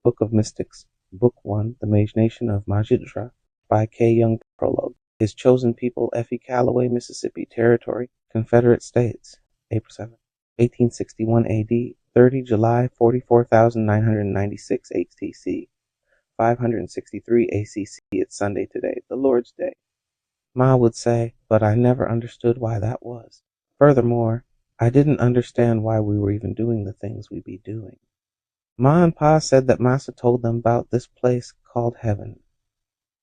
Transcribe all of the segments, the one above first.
Book of Mystics, Book 1, The Mage Nation of Majidra, by K. Young. Prologue. His Chosen People, Effie Callaway, Mississippi Territory, Confederate States, April 7, 1861 AD, 30 July, 44,996 HTC, 563 ACC. It's Sunday today, the Lord's Day. Ma would say, but I never understood why that was. Furthermore, I didn't understand why we were even doing the things we be doing. Ma and Pa said that Massa told them about this place called heaven,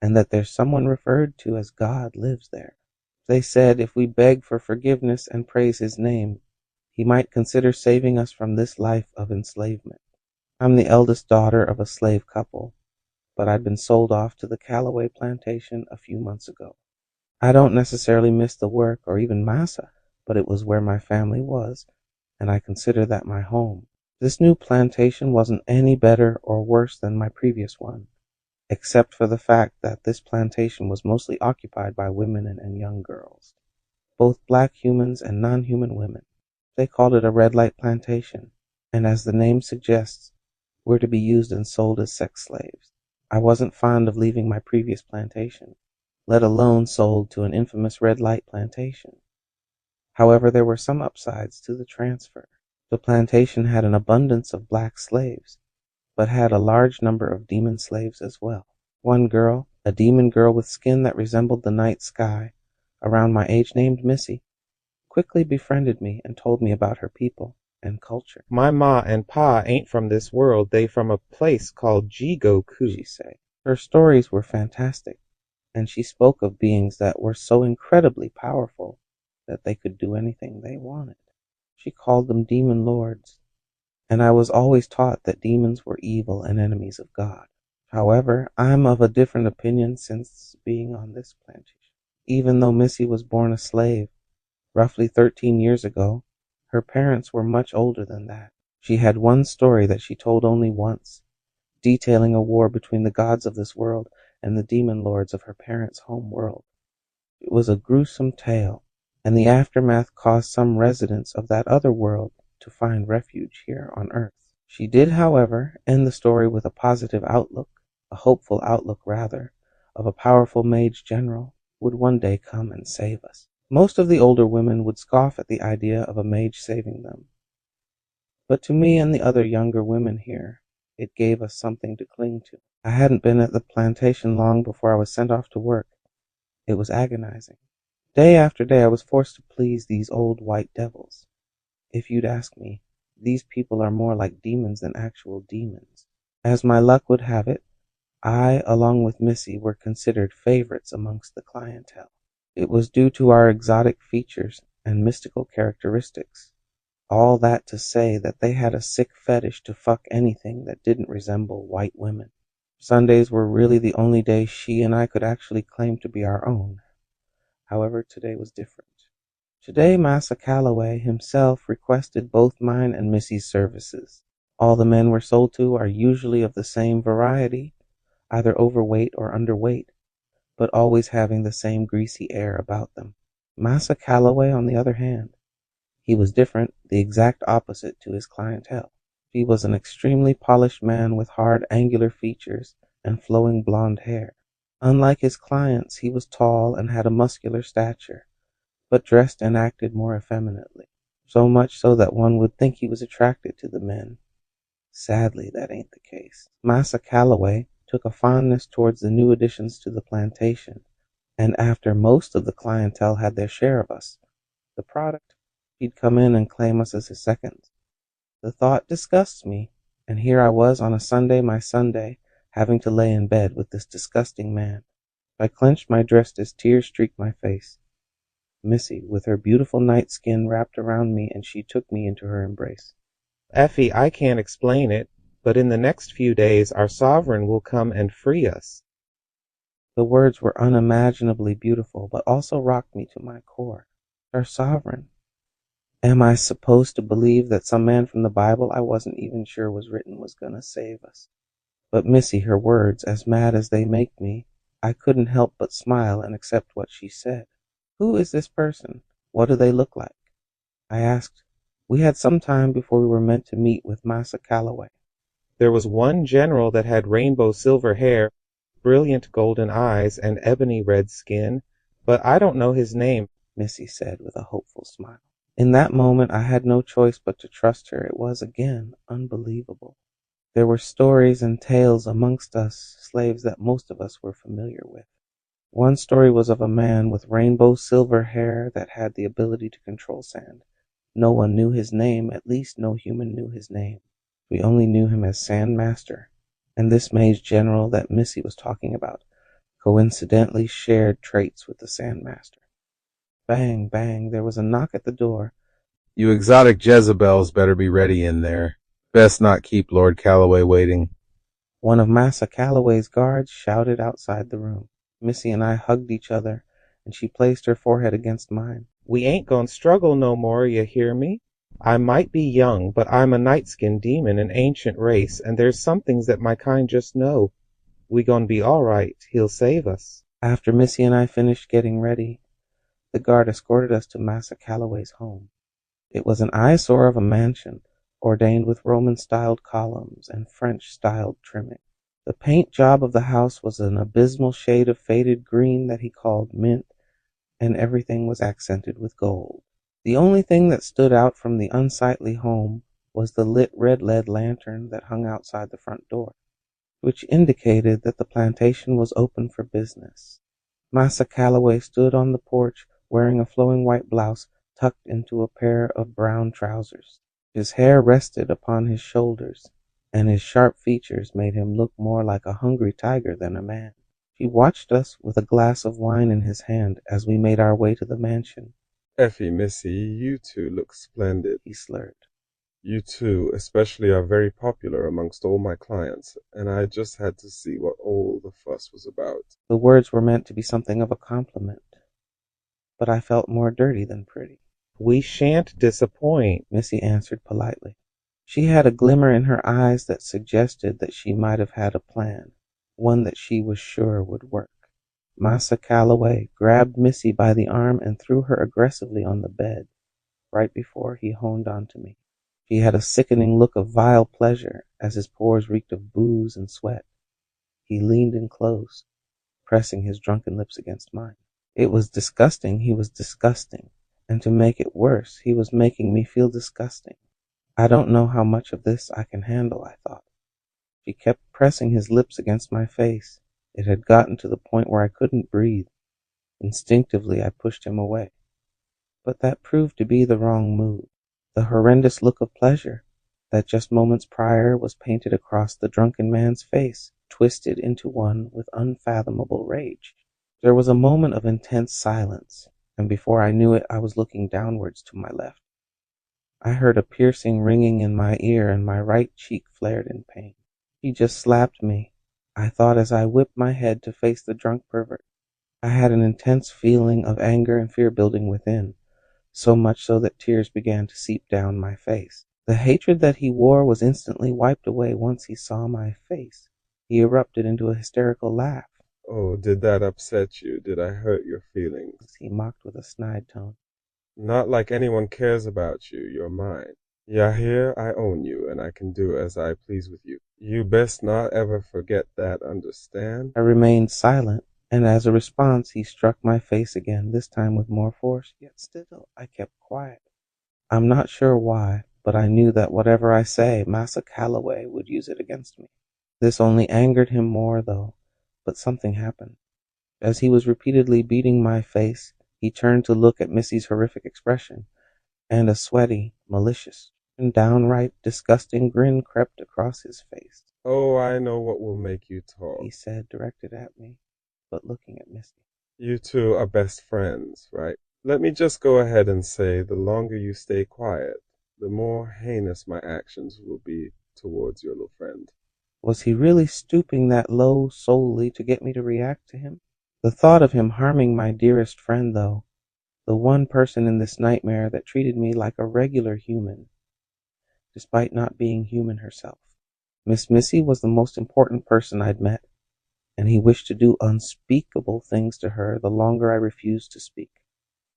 and that there's someone referred to as God lives there. They said if we beg for forgiveness and praise his name, he might consider saving us from this life of enslavement. I'm the eldest daughter of a slave couple, but I'd been sold off to the Callaway plantation a few months ago. I don't necessarily miss the work or even Massa, but it was where my family was, and I consider that my home. This new plantation wasn't any better or worse than my previous one, except for the fact that this plantation was mostly occupied by women and young girls, both black humans and non-human women. They called it a red light plantation, and as the name suggests, we're to be used and sold as sex slaves. I wasn't fond of leaving my previous plantation, let alone sold to an infamous red light plantation. However, there were some upsides to the transfer. The plantation had an abundance of black slaves, but had a large number of demon slaves as well. One girl, a demon girl with skin that resembled the night sky, around my age named Missy, quickly befriended me and told me about her people and culture. My ma and pa ain't from this world, they from a place called Jigoku, she said. Her stories were fantastic, and she spoke of beings that were so incredibly powerful that they could do anything they wanted. She called them demon lords, and I was always taught that demons were evil and enemies of God. However, I'm of a different opinion since being on this plantation. Even though Missy was born a slave, roughly 13 years ago, her parents were much older than that. She had one story that she told only once, detailing a war between the gods of this world and the demon lords of her parents' home world. It was a gruesome tale, and the aftermath caused some residents of that other world to find refuge here on Earth. She did, however, end the story with a positive outlook, a hopeful outlook rather, of a powerful mage general would one day come and save us. Most of the older women would scoff at the idea of a mage saving them, but to me and the other younger women here, it gave us something to cling to. I hadn't been at the plantation long before I was sent off to work. It was agonizing. Day after day I was forced to please these old white devils. If you'd ask me, these people are more like demons than actual demons. As my luck would have it, I, along with Missy, were considered favorites amongst the clientele. It was due to our exotic features and mystical characteristics. All that to say that they had a sick fetish to fuck anything that didn't resemble white women. Sundays were really the only day she and I could actually claim to be our own. However, today was different. Today Massa Callaway himself requested both mine and Missy's services. All the men we're sold to are usually of the same variety, either overweight or underweight, but always having the same greasy air about them. Massa Callaway, on the other hand, he was different, the exact opposite to his clientele. He was an extremely polished man with hard, angular features and flowing blonde hair. Unlike his clients, he was tall and had a muscular stature, but dressed and acted more effeminately, so much so that one would think he was attracted to the men. Sadly, that ain't the case. Massa Callaway took a fondness towards the new additions to the plantation, and after most of the clientele had their share of us, the product, he'd come in and claim us as his seconds. The thought disgusts me, and here I was on a Sunday, my Sunday, having to lay in bed with this disgusting man. I clenched my dress as tears streaked my face. Missy, with her beautiful night skin, wrapped around me, and she took me into her embrace. Effie, I can't explain it, but in the next few days our sovereign will come and free us. The words were unimaginably beautiful, but also rocked me to my core. Our sovereign. Am I supposed to believe that some man from the Bible I wasn't even sure was written was gonna save us? But Missy, her words, as mad as they make me, I couldn't help but smile and accept what she said. Who is this person? What do they look like? I asked. We had some time before we were meant to meet with Massa Callaway. There was one general that had rainbow silver hair, brilliant golden eyes, and ebony red skin, but I don't know his name, Missy said with a hopeful smile. In that moment I had no choice but to trust her. It was, again, unbelievable. There were stories and tales amongst us slaves that most of us were familiar with. One story was of a man with rainbow silver hair that had the ability to control sand. No one knew his name, at least no human knew his name. We only knew him as Sand Master, and this mage general that Missy was talking about coincidentally shared traits with the Sand Master. Bang, bang, there was a knock at the door. You exotic Jezebels better be ready in there. Best not keep Lord Calloway waiting. One of Massa Calloway's guards shouted outside the room. Missy and I hugged each other, and she placed her forehead against mine. We ain't gonna struggle no more, you hear me? I might be young, but I'm a night-skinned demon, an ancient race, and there's some things that my kind just know. We gonna be all right. He'll save us. After Missy and I finished getting ready, the guard escorted us to Massa Calloway's home. It was an eyesore of a mansion, ordained with Roman-styled columns and French-styled trimming. The paint job of the house was an abysmal shade of faded green that he called mint, and everything was accented with gold. The only thing that stood out from the unsightly home was the lit red lead lantern that hung outside the front door, which indicated that the plantation was open for business. Massa Calloway stood on the porch wearing a flowing white blouse tucked into a pair of brown trousers. His hair rested upon his shoulders, and his sharp features made him look more like a hungry tiger than a man. He watched us with a glass of wine in his hand as we made our way to the mansion. Effie, Missy, you two look splendid. He slurred. You two especially are very popular amongst all my clients, and I just had to see what all the fuss was about. The words were meant to be something of a compliment, but I felt more dirty than pretty. We shan't disappoint, Missy answered politely. She had a glimmer in her eyes that suggested that she might have had a plan, one that she was sure would work. Massa Calloway grabbed Missy by the arm and threw her aggressively on the bed, right before he honed onto me. She had a sickening look of vile pleasure as his pores reeked of booze and sweat. He leaned in close, pressing his drunken lips against mine. It was disgusting. He was disgusting. And to make it worse, he was making me feel disgusting. I don't know how much of this I can handle, I thought. He kept pressing his lips against my face. It had gotten to the point where I couldn't breathe. Instinctively, I pushed him away. But that proved to be the wrong move. The horrendous look of pleasure that just moments prior was painted across the drunken man's face, twisted into one with unfathomable rage. There was a moment of intense silence, and before I knew it, I was looking downwards to my left. I heard a piercing ringing in my ear, and my right cheek flared in pain. He just slapped me, I thought as I whipped my head to face the drunk pervert. I had an intense feeling of anger and fear building within, so much so that tears began to seep down my face. The hatred that he wore was instantly wiped away once he saw my face. He erupted into a hysterical laugh. Oh, did that upset you? Did I hurt your feelings? He mocked with a snide tone. Not like anyone cares about you. You're mine. Yeah, here I own you, and I can do as I please with you. You best not ever forget that, understand? I remained silent, and as a response he struck my face again, this time with more force, yet still I kept quiet. I'm not sure why, but I knew that whatever I say, Massa Calloway would use it against me. This only angered him more, though, but something happened. As he was repeatedly beating my face, he turned to look at Missy's horrific expression, and a sweaty, malicious, and downright disgusting grin crept across his face. Oh, I know what will make you talk, He said, directed at me, but looking at Missy. You two are best friends, right? Let me just go ahead and say the longer you stay quiet, the more heinous my actions will be towards your little friend. Was he really stooping that low solely to get me to react to him? The thought of him harming my dearest friend, though, the one person in this nightmare that treated me like a regular human, despite not being human herself. Miss Missy was the most important person I'd met, and he wished to do unspeakable things to her the longer I refused to speak.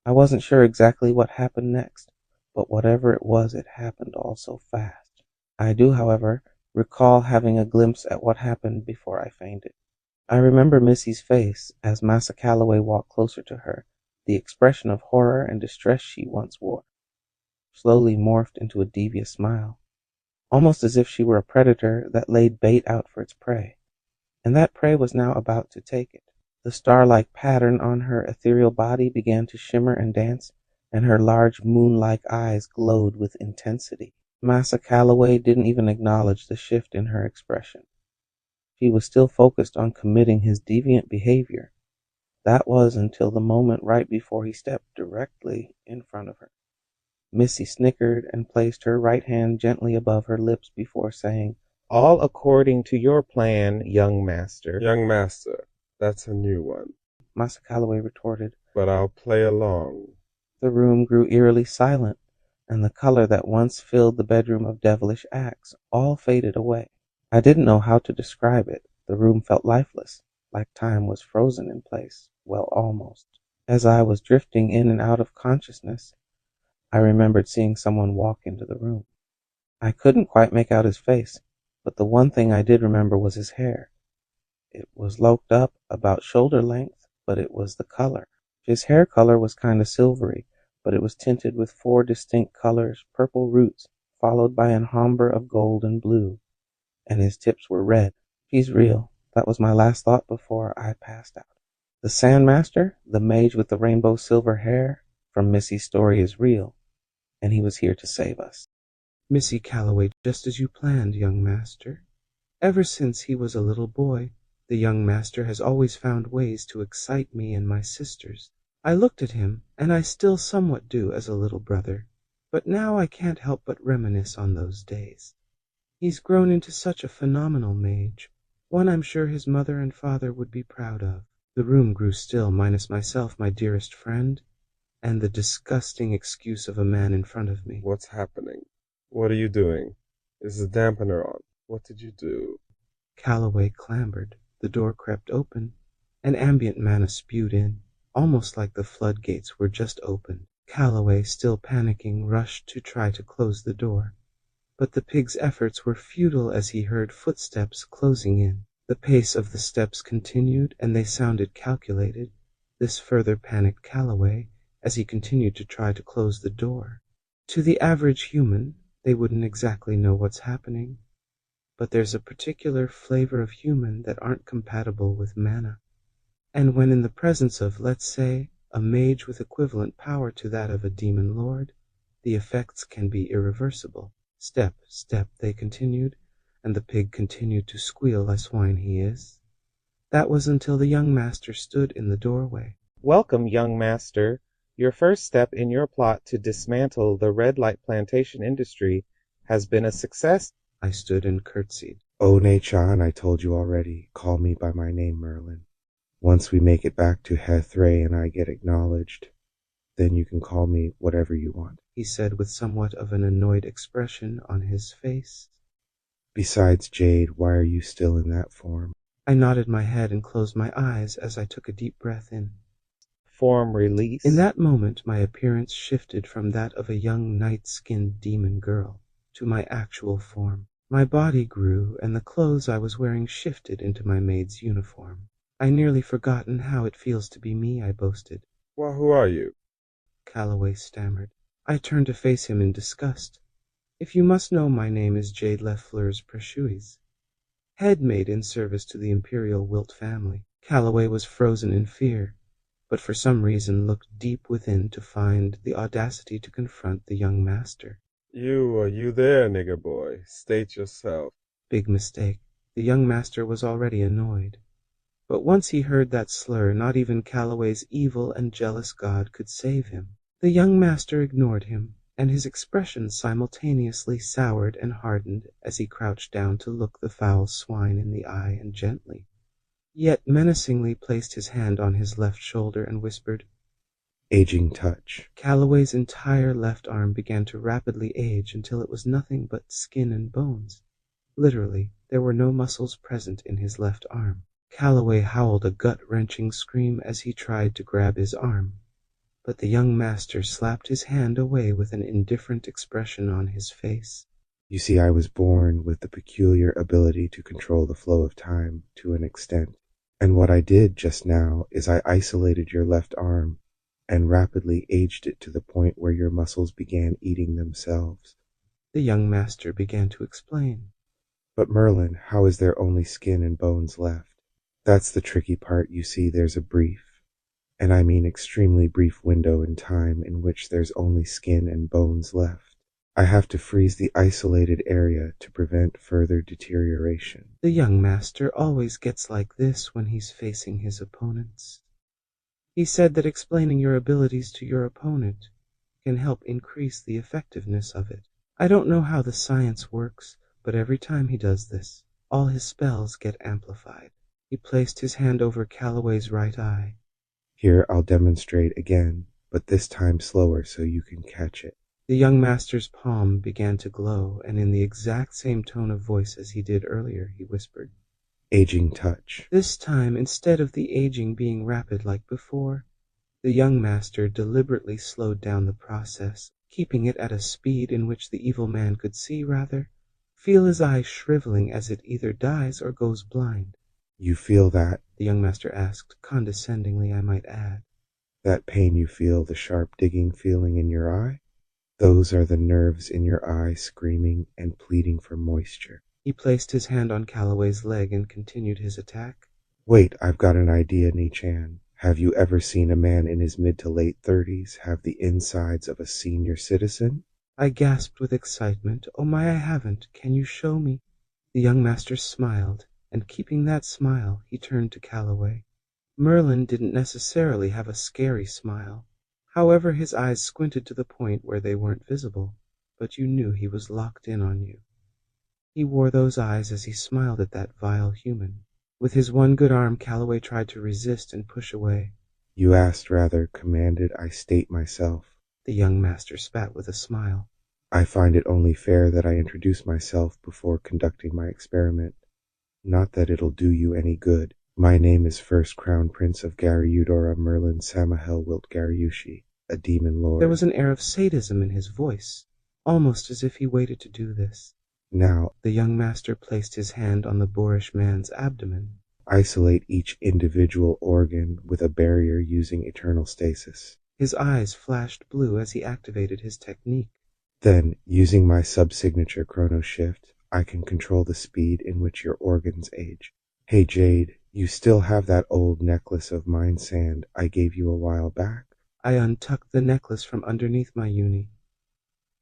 I wasn't sure exactly what happened next, but whatever it was, it happened all so fast. I do, however, recall having a glimpse at what happened before I fainted. I remember Missy's face as Massa Calloway walked closer to her. The expression of horror and distress she once wore slowly morphed into a devious smile, almost as if she were a predator that laid bait out for its prey, and that prey was now about to take it. The star-like pattern on her ethereal body began to shimmer and dance, and her large moon-like eyes glowed with intensity. Massa Calloway didn't even acknowledge the shift in her expression. He was still focused on committing his deviant behavior. That was until the moment right before he stepped directly in front of her. Missy snickered and placed her right hand gently above her lips before saying, "All according to your plan, young master." Young master, that's a new one. Massa Calloway retorted. But I'll play along. The room grew eerily silent, and the color that once filled the bedroom of devilish acts all faded away. I didn't know how to describe it. The room felt lifeless, like time was frozen in place. Well, almost. As I was drifting in and out of consciousness, I remembered seeing someone walk into the room. I couldn't quite make out his face, but the one thing I did remember was his hair. It was locked up about shoulder length, but it was the color. His hair color was kind of silvery, but it was tinted with 4 distinct colors, purple roots, followed by an ombre of gold and blue, and his tips were red. He's real. That was my last thought before I passed out. The Sandmaster, the mage with the rainbow silver hair from Missy's story, is real, and he was here to save us. Missy Calloway, just as you planned, young master. Ever since he was a little boy, the young master has always found ways to excite me and my sisters. I looked at him, and I still somewhat do as a little brother, but now I can't help but reminisce on those days. He's grown into such a phenomenal mage, one I'm sure his mother and father would be proud of. The room grew still, minus myself, my dearest friend, and the disgusting excuse of a man in front of me. What's happening? What are you doing? Is the dampener on? What did you do? Calloway clambered. The door crept open. An ambient manna spewed in, almost like the floodgates were just opened. Calloway, still panicking, rushed to try to close the door, but the pig's efforts were futile as he heard footsteps closing in. The pace of the steps continued, and they sounded calculated. This further panicked Calloway as he continued to try to close the door. To the average human, they wouldn't exactly know what's happening, but there's a particular flavor of human that aren't compatible with mana. And when in the presence of, let's say, a mage with equivalent power to that of a demon lord, the effects can be irreversible. Step, step, they continued, and the pig continued to squeal like swine he is. That was until the young master stood in the doorway. "Welcome, young master. Your first step in your plot to dismantle the red light plantation industry has been a success." I stood and curtsied. Oh, Nechan, I told you already. Call me by my name, Merlin. Once we make it back to Hethray and I get acknowledged, then you can call me whatever you want, he said with somewhat of an annoyed expression on his face. Besides, Jade, why are you still in that form? I nodded my head and closed my eyes as I took a deep breath in. Form release. In that moment, my appearance shifted from that of a young night-skinned demon girl to my actual form. My body grew, and the clothes I was wearing shifted into my maid's uniform. I nearly forgotten how it feels to be me, I boasted. Well, who are you? Calloway stammered. I turned to face him in disgust. If you must know, my name is Jade Lefleur's Preshuis, head maid in service to the Imperial Wilt family. Calloway was frozen in fear, but for some reason looked deep within to find the audacity to confront the young master. You there, nigger boy? State yourself. Big mistake. The young master was already annoyed. But once he heard that slur, not even Calloway's evil and jealous god could save him. The young master ignored him, and his expression simultaneously soured and hardened as he crouched down to look the foul swine in the eye and gently, yet menacingly placed his hand on his left shoulder and whispered, Aging touch. Calloway's entire left arm began to rapidly age until it was nothing but skin and bones. Literally, there were no muscles present in his left arm. Calloway howled a gut-wrenching scream as he tried to grab his arm, but the young master slapped his hand away with an indifferent expression on his face. You see, I was born with the peculiar ability to control the flow of time to an extent. And what I did just now is I isolated your left arm and rapidly aged it to the point where your muscles began eating themselves. The young master began to explain. But Merlin, how is there only skin and bones left? That's the tricky part. You see, there's a brief, and I mean extremely brief window in time in which there's only skin and bones left. I have to freeze the isolated area to prevent further deterioration. The young master always gets like this when he's facing his opponents. He said that explaining your abilities to your opponent can help increase the effectiveness of it. I don't know how the science works, but every time he does this, all his spells get amplified. He placed his hand over Calloway's right eye. Here I'll demonstrate again, but this time slower so you can catch it. The young master's palm began to glow, and in the exact same tone of voice as he did earlier, he whispered, Aging touch. This time, instead of the aging being rapid like before, the young master deliberately slowed down the process, keeping it at a speed in which the evil man could see, feel his eye shriveling as it either dies or goes blind. You feel that? The young master asked, condescendingly, I might add. That pain you feel, the sharp digging feeling in your eye? Those are the nerves in your eye screaming and pleading for moisture. He placed his hand on Calloway's leg and continued his attack. Wait, I've got an idea, Nichan. Have you ever seen a man in his mid to late 30s have the insides of a senior citizen? I gasped with excitement. Oh my, I haven't. Can you show me? The young master smiled, and keeping that smile, he turned to Calloway. Merlin didn't necessarily have a scary smile. However, his eyes squinted to the point where they weren't visible, but you knew he was locked in on you. He wore those eyes as he smiled at that vile human. With his one good arm, Calloway tried to resist and push away. You asked, rather commanded I state myself. The young master spat with a smile. I find it only fair that I introduce myself before conducting my experiment. Not that it'll do you any good. My name is First Crown Prince of Gariudora Merlin Samahel Wilt Gariushi, a demon lord. There was an air of sadism in his voice, almost as if he waited to do this. Now, the young master placed his hand on the boorish man's abdomen. Isolate each individual organ with a barrier using eternal stasis. His eyes flashed blue as he activated his technique. Then, using my sub-signature chrono shift, I can control the speed in which your organs age. Hey Jade, you still have that old necklace of mind sand I gave you a while back? I untucked the necklace from underneath my uni.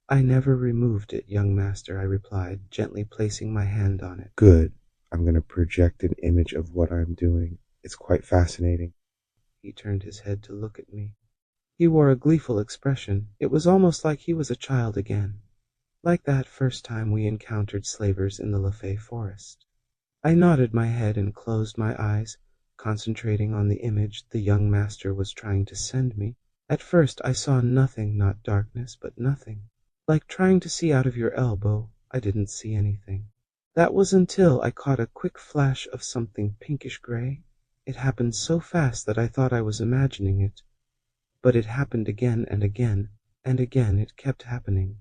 I never removed it, young master, I replied, gently placing my hand on it. Good. I'm going to project an image of what I'm doing. It's quite fascinating. He turned his head to look at me. He wore a gleeful expression. It was almost like he was a child again, like that first time we encountered slavers in the Lefay forest. I nodded my head and closed my eyes, concentrating on the image the young master was trying to send me. At first I saw nothing, not darkness, but nothing. Like trying to see out of your elbow, I didn't see anything. That was until I caught a quick flash of something pinkish gray. It happened so fast that I thought I was imagining it. But it happened again and again, and again it kept happening.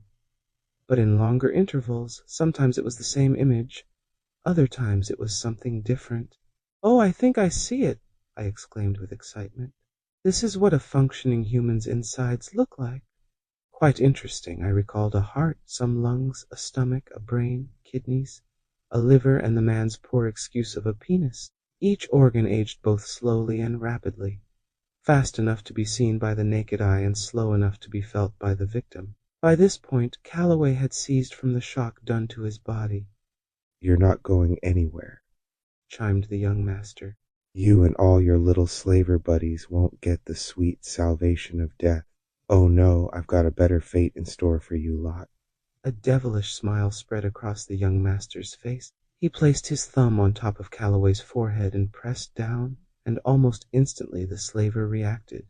But in longer intervals. Sometimes it was the same image. Other times it was something different. Oh, I think I see it, I exclaimed with excitement. This is what a functioning human's insides look like. Quite interesting. I recalled a heart, some lungs, a stomach, a brain, kidneys, a liver, and the man's poor excuse of a penis. Each organ aged both slowly and rapidly, fast enough to be seen by the naked eye and slow enough to be felt by the victim. By this point, Calloway had ceased from the shock done to his body. You're not going anywhere, chimed the young master. You and all your little slaver buddies won't get the sweet salvation of death. Oh no, I've got a better fate in store for you lot. A devilish smile spread across the young master's face. He placed his thumb on top of Calloway's forehead and pressed down, and almost instantly the slaver reacted.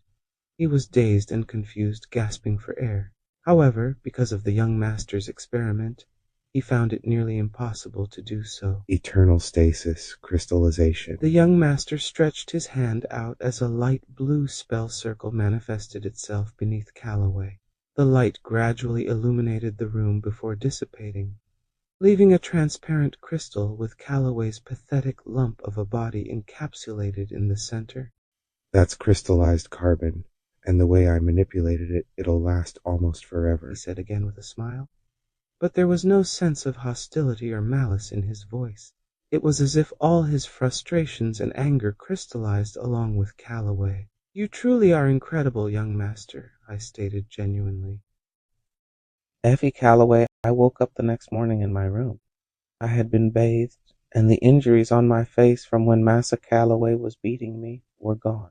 He was dazed and confused, gasping for air. However, because of the young master's experiment, he found it nearly impossible to do so. Eternal stasis, crystallization. The young master stretched his hand out as a light blue spell circle manifested itself beneath Calloway. The light gradually illuminated the room before dissipating. leaving a transparent crystal with Calloway's pathetic lump of a body encapsulated in the center. That's crystallized carbon, and the way I manipulated it, it'll last almost forever, He said again with a smile. But there was no sense of hostility or malice in his voice. It was as if all his frustrations and anger crystallized along with Calloway. You truly are incredible, young master, I stated genuinely. Effie Calloway, I woke up the next morning in my room. I had been bathed, and the injuries on my face from when Massa Calloway was beating me were gone.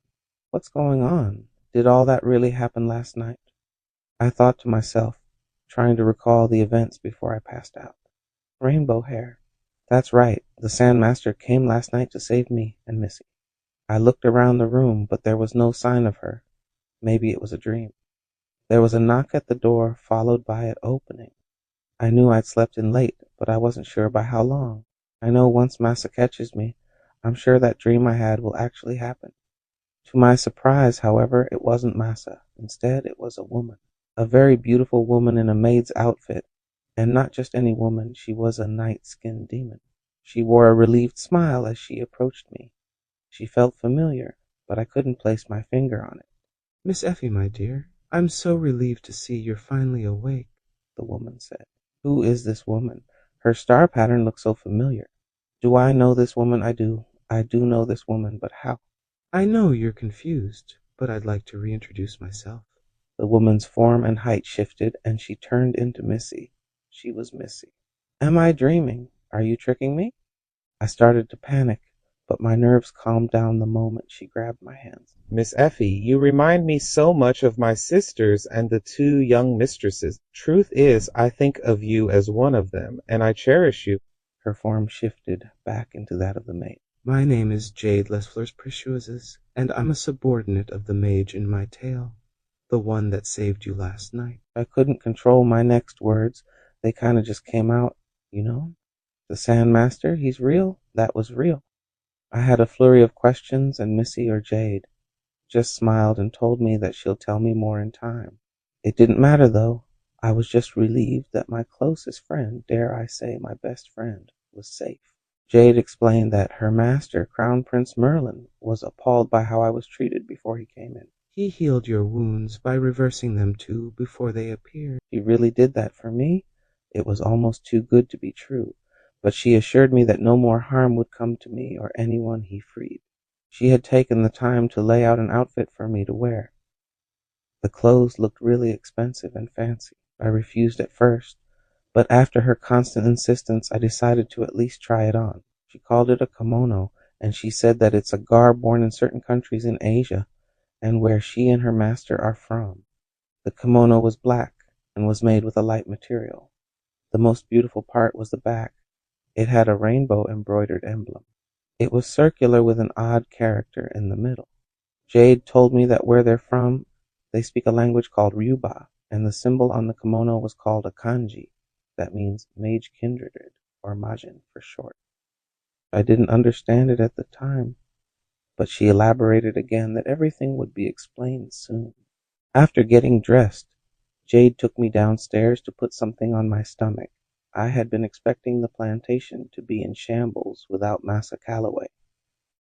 What's going on? Did all that really happen last night? I thought to myself, trying to recall the events before I passed out. Rainbow hair. That's right, the Sandmaster came last night to save me and Missy. I looked around the room, but there was no sign of her. Maybe it was a dream. There was a knock at the door, followed by it opening. I knew I'd slept in late, but I wasn't sure by how long. I know once Massa catches me, I'm sure that dream I had will actually happen. To my surprise, however, it wasn't Massa. Instead, it was a woman. A very beautiful woman in a maid's outfit. And not just any woman, she was a night-skinned demon. She wore a relieved smile as she approached me. She felt familiar, but I couldn't place my finger on it. Miss Effie, my dear, I'm so relieved to see you're finally awake, the woman said. Who is this woman? Her star pattern looks so familiar. Do I know this woman? I do know this woman, but how? I know you're confused, but I'd like to reintroduce myself. The woman's form and height shifted, and she turned into Missy. She was Missy. Am I dreaming? Are you tricking me? I started to panic, but my nerves calmed down the moment she grabbed my hands. Miss Effie, you remind me so much of my sisters and the two young mistresses. Truth is, I think of you as one of them, and I cherish you. Her form shifted back into that of the maid. My name is Jade Lesfleurs Precieuses, and I'm a subordinate of the mage in my tale, the one that saved you last night. I couldn't control my next words. They kind of just came out, you know. The Sandmaster, he's real? That was real. I had a flurry of questions, and Missy or Jade just smiled and told me that she'll tell me more in time. It didn't matter, though. I was just relieved that my closest friend, dare I say my best friend, was safe. Jade explained that her master, Crown Prince Merlin, was appalled by how I was treated before he came in. He healed your wounds by reversing them too before they appeared. He really did that for me? It was almost too good to be true, but she assured me that no more harm would come to me or anyone he freed. She had taken the time to lay out an outfit for me to wear. The clothes looked really expensive and fancy. I refused at first, but after her constant insistence, I decided to at least try it on. She called it a kimono, and she said that it's a garb worn in certain countries in Asia, and where she and her master are from. The kimono was black, and was made with a light material. The most beautiful part was the back. It had a rainbow embroidered emblem. It was circular with an odd character in the middle. Jade told me that where they're from, they speak a language called Ryuba, and the symbol on the kimono was called a kanji. That means mage kindred, or majin for short. I didn't understand it at the time, but she elaborated again that everything would be explained soon. After getting dressed, Jade took me downstairs to put something on my stomach. I had been expecting the plantation to be in shambles without Massa Calloway,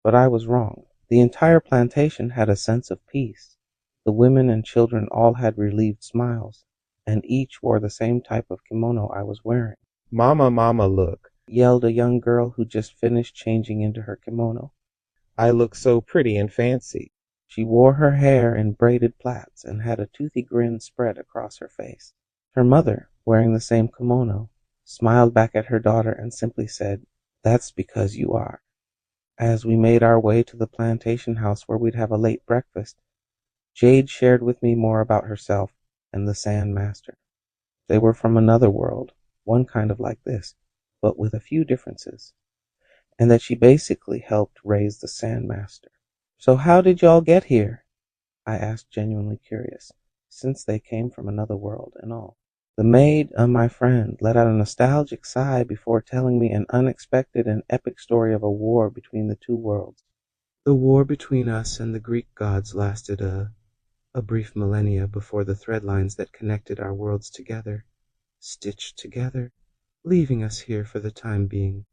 but I was wrong. The entire plantation had a sense of peace. The women and children all had relieved smiles, and each wore the same type of kimono I was wearing. Mama, look, yelled a young girl who just finished changing into her kimono. I look so pretty and fancy. She wore her hair in braided plaits and had a toothy grin spread across her face. Her mother, wearing the same kimono, smiled back at her daughter and simply said, "That's because you are." As we made our way to the plantation house where we'd have a late breakfast, Jade shared with me more about herself and the Sand Master. They were from another world, one kind of like this, but with a few differences, and that she basically helped raise the Sand Master. "So how did y'all get here?" I asked, genuinely curious, since they came from another world and all. The maid, my friend, let out a nostalgic sigh before telling me an unexpected and epic story of a war between the two worlds. The war between us and the Greek gods lasted a brief millennia before the thread lines that connected our worlds together, stitched together, leaving us here for the time being.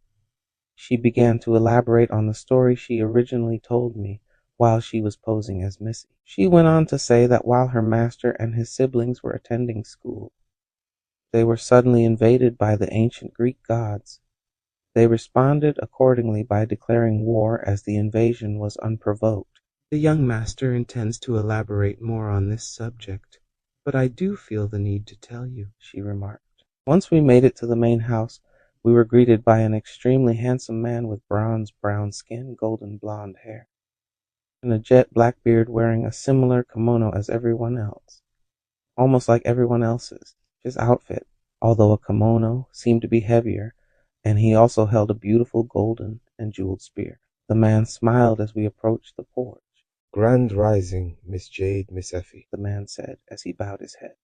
She began to elaborate on the story she originally told me while she was posing as Missy. She went on to say that while her master and his siblings were attending school, they were suddenly invaded by the ancient Greek gods. They responded accordingly by declaring war as the invasion was unprovoked. The young master intends to elaborate more on this subject, but I do feel the need to tell you, she remarked. Once we made it to the main house, we were greeted by an extremely handsome man with bronze brown skin, golden blonde hair, and a jet black beard wearing a similar kimono as everyone else, almost like everyone else's. His outfit, although a kimono, seemed to be heavier, and he also held a beautiful golden and jeweled spear. The man smiled as we approached the porch. Grand rising, Miss Jade, Miss Effie, the man said as he bowed his head.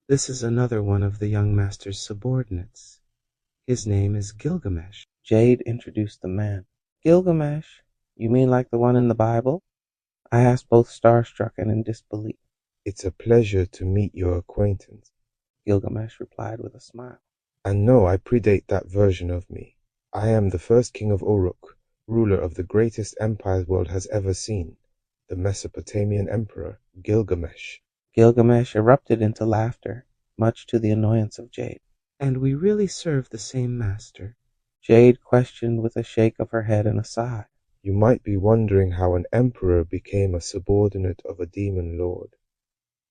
This is another one of the young master's subordinates. His name is Gilgamesh. Jade introduced the man. Gilgamesh? You mean like the one in the Bible? I asked, both starstruck and in disbelief. It's a pleasure to meet your acquaintance, Gilgamesh replied with a smile. And no, I predate that version of me. I am the first king of Uruk, ruler of the greatest empire the world has ever seen, the Mesopotamian emperor, Gilgamesh. Gilgamesh erupted into laughter, much to the annoyance of Jade. And we really serve the same master? Jade questioned with a shake of her head and a sigh. You might be wondering how an emperor became a subordinate of a demon lord.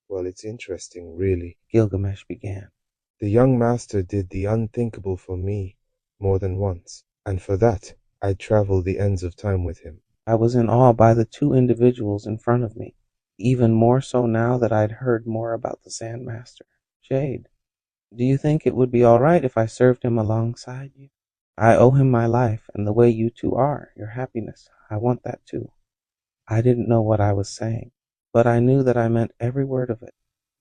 Well, it's interesting, really, Gilgamesh began. The young master did the unthinkable for me more than once, and for that I'd travel the ends of time with him. I was in awe by the two individuals in front of me, even more so now that I'd heard more about the Sandmaster. Jade, do you think it would be all right if I served him alongside you? I owe him my life, and the way you two are, your happiness. I want that too. I didn't know what I was saying, but I knew that I meant every word of it.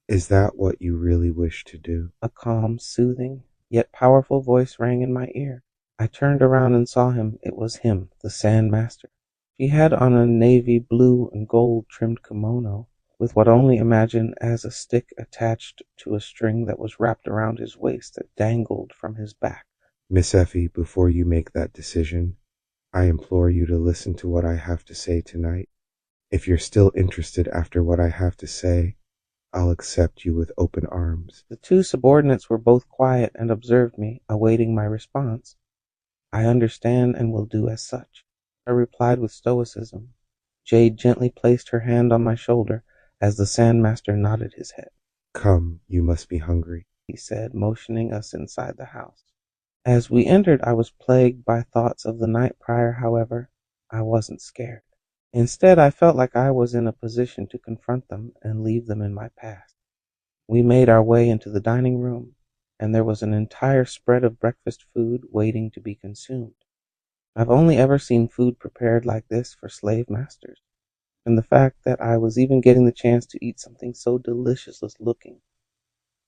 Is that what you really wish to do? A calm, soothing, yet powerful voice rang in my ear. I turned around and saw him. It was him, the Sandmaster. He had on a navy blue and gold trimmed kimono, with what only imagine as a stick attached to a string that was wrapped around his waist that dangled from his back. Miss Effie, before you make that decision, I implore you to listen to what I have to say tonight. If you're still interested after what I have to say, I'll accept you with open arms. The two subordinates were both quiet and observed me, awaiting my response. I understand and will do as such, I replied with stoicism. Jade gently placed her hand on my shoulder as the Sandmaster nodded his head. Come, you must be hungry, he said, motioning us inside the house. As we entered, I was plagued by thoughts of the night prior. However, I wasn't scared. Instead, I felt like I was in a position to confront them and leave them in my past. We made our way into the dining room, and there was an entire spread of breakfast food waiting to be consumed. I've only ever seen food prepared like this for slave masters, and the fact that I was even getting the chance to eat something so delicious looking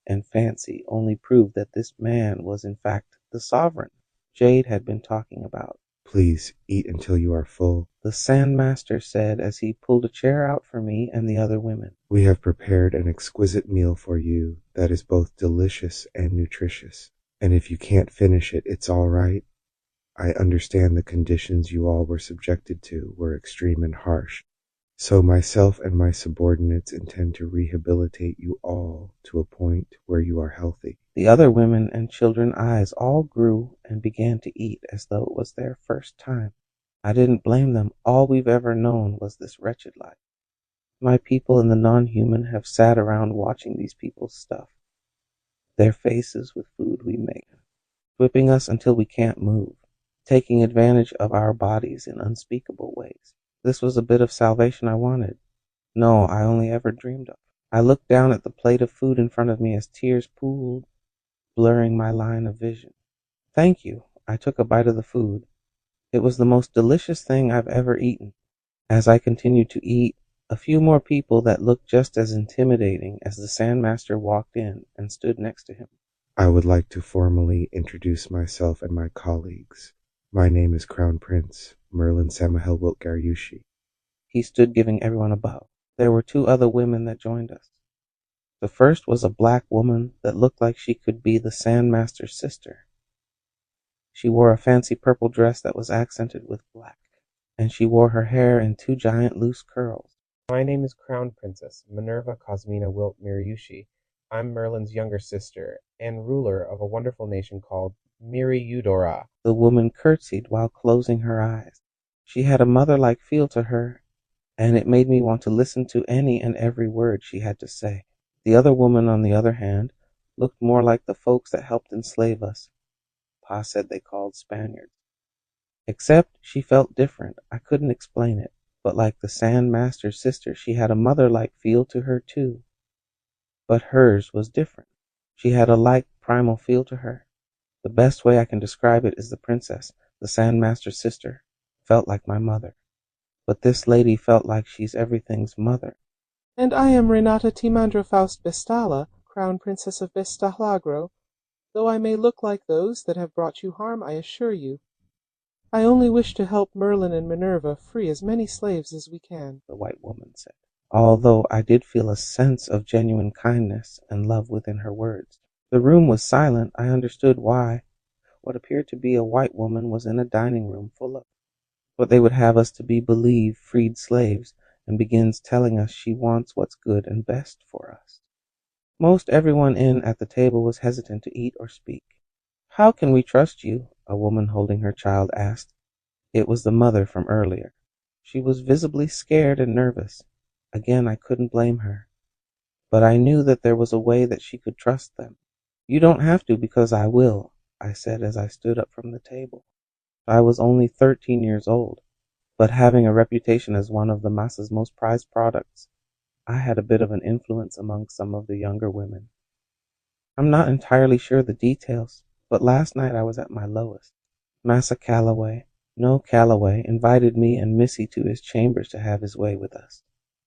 and fancy only proved that this man was in fact the sovereign Jade had been talking about. Please eat until you are full, the Sandmaster said as he pulled a chair out for me and the other women. We have prepared an exquisite meal for you that is both delicious and nutritious. And if you can't finish it, it's all right. I understand the conditions you all were subjected to were extreme and harsh. So myself and my subordinates intend to rehabilitate you all to a point where you are healthy. The other women and children's eyes all grew and began to eat as though it was their first time. I didn't blame them. All we've ever known was this wretched life. My people and the non-human have sat around watching these people stuff their faces with food we make, whipping us until we can't move, taking advantage of our bodies in unspeakable ways. This was a bit of salvation I wanted. No, I only ever dreamed of. I looked down at the plate of food in front of me as tears pooled, blurring my line of vision. Thank you. I took a bite of the food. It was the most delicious thing I've ever eaten. As I continued to eat, a few more people that looked just as intimidating as the Sandmaster walked in and stood next to him. I would like to formally introduce myself and my colleagues. My name is Crown Prince Merlin Samahel Wiltgaryushi. He stood giving everyone a bow. There were two other women that joined us. The first was a black woman that looked like she could be the Sandmaster's sister. She wore a fancy purple dress that was accented with black, and she wore her hair in 2 giant loose curls. My name is Crown Princess Minerva Cosmina Wilt Miriushi. I'm Merlin's younger sister, and ruler of a wonderful nation called Miri Eudora. The woman curtsied while closing her eyes. She had a mother-like feel to her, and it made me want to listen to any and every word she had to say. The other woman, on the other hand, looked more like the folks that helped enslave us. Pa said they called Spaniards. Except she felt different. I couldn't explain it, but like the Sand Master's sister, she had a mother-like feel to her too. But hers was different. She had a like primal feel to her. The best way I can describe it is the princess, the Sand Master's sister, felt like my mother. But this lady felt like she's everything's mother. And I am Renata Timandra Faust Bestala, Crown Princess of Bestalagro, though I may look like those that have brought you harm, I assure you. I only wish to help Merlin and Minerva free as many slaves as we can, the white woman said, although I did feel a sense of genuine kindness and love within her words. The room was silent. I understood why. What appeared to be a white woman was in a dining room full of what they would have us to be believe freed slaves, and begins telling us she wants what's good and best for us. Most everyone in at the table was hesitant to eat or speak. How can we trust you? A woman holding her child asked. It was the mother from earlier. She was visibly scared and nervous. Again, I couldn't blame her. But I knew that there was a way that she could trust them. You don't have to, because I will, I said as I stood up from the table. I was only 13 years old, but having a reputation as one of the Masa's most prized products, I had a bit of an influence among some of the younger women. I'm not entirely sure the details, but last night I was at my lowest. Massa Calloway, invited me and Missy to his chambers to have his way with us.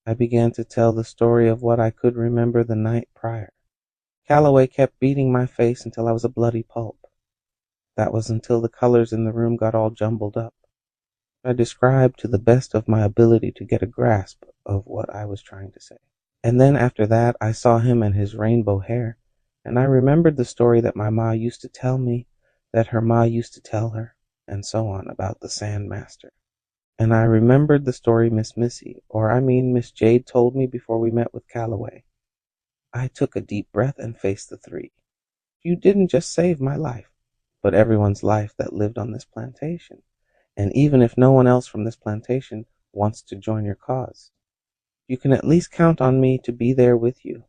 I began to tell the story of what I could remember the night prior. Calloway kept beating my face until I was a bloody pulp. That was until the colors in the room got all jumbled up. I described to the best of my ability to get a grasp of what I was trying to say. And then after that I saw him and his rainbow hair, and I remembered the story that my ma used to tell me, that her ma used to tell her, and so on, about the Sand Master. And I remembered the story Miss Jade told me before we met with Calloway. I took a deep breath and faced the three. You didn't just save my life, but everyone's life that lived on this plantation. And even if no one else from this plantation wants to join your cause, you can at least count on me to be there with you,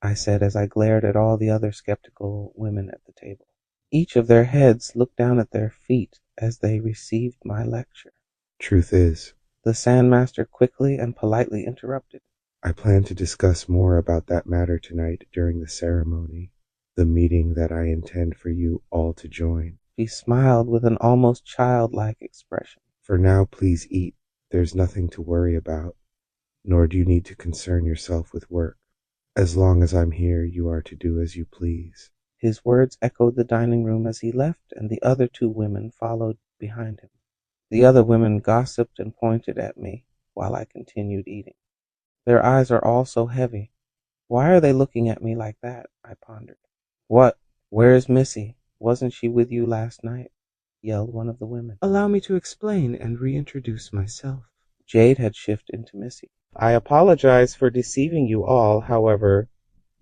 I said as I glared at all the other skeptical women at the table. Each of their heads looked down at their feet as they received my lecture. Truth is, the Sandmaster quickly and politely interrupted. I plan to discuss more about that matter tonight during the ceremony, the meeting that I intend for you all to join. She smiled with an almost childlike expression. For now, please eat. There's nothing to worry about, nor do you need to concern yourself with work. As long as I'm here, you are to do as you please. His words echoed the dining room as he left, and the other two women followed behind him. The other women gossiped and pointed at me while I continued eating. Their eyes are all so heavy. Why are they looking at me like that? I pondered. What? Where's Missy? Wasn't she with you last night? Yelled one of the women. Allow me to explain and reintroduce myself. Jade had shifted into Missy. I apologize for deceiving you all, however.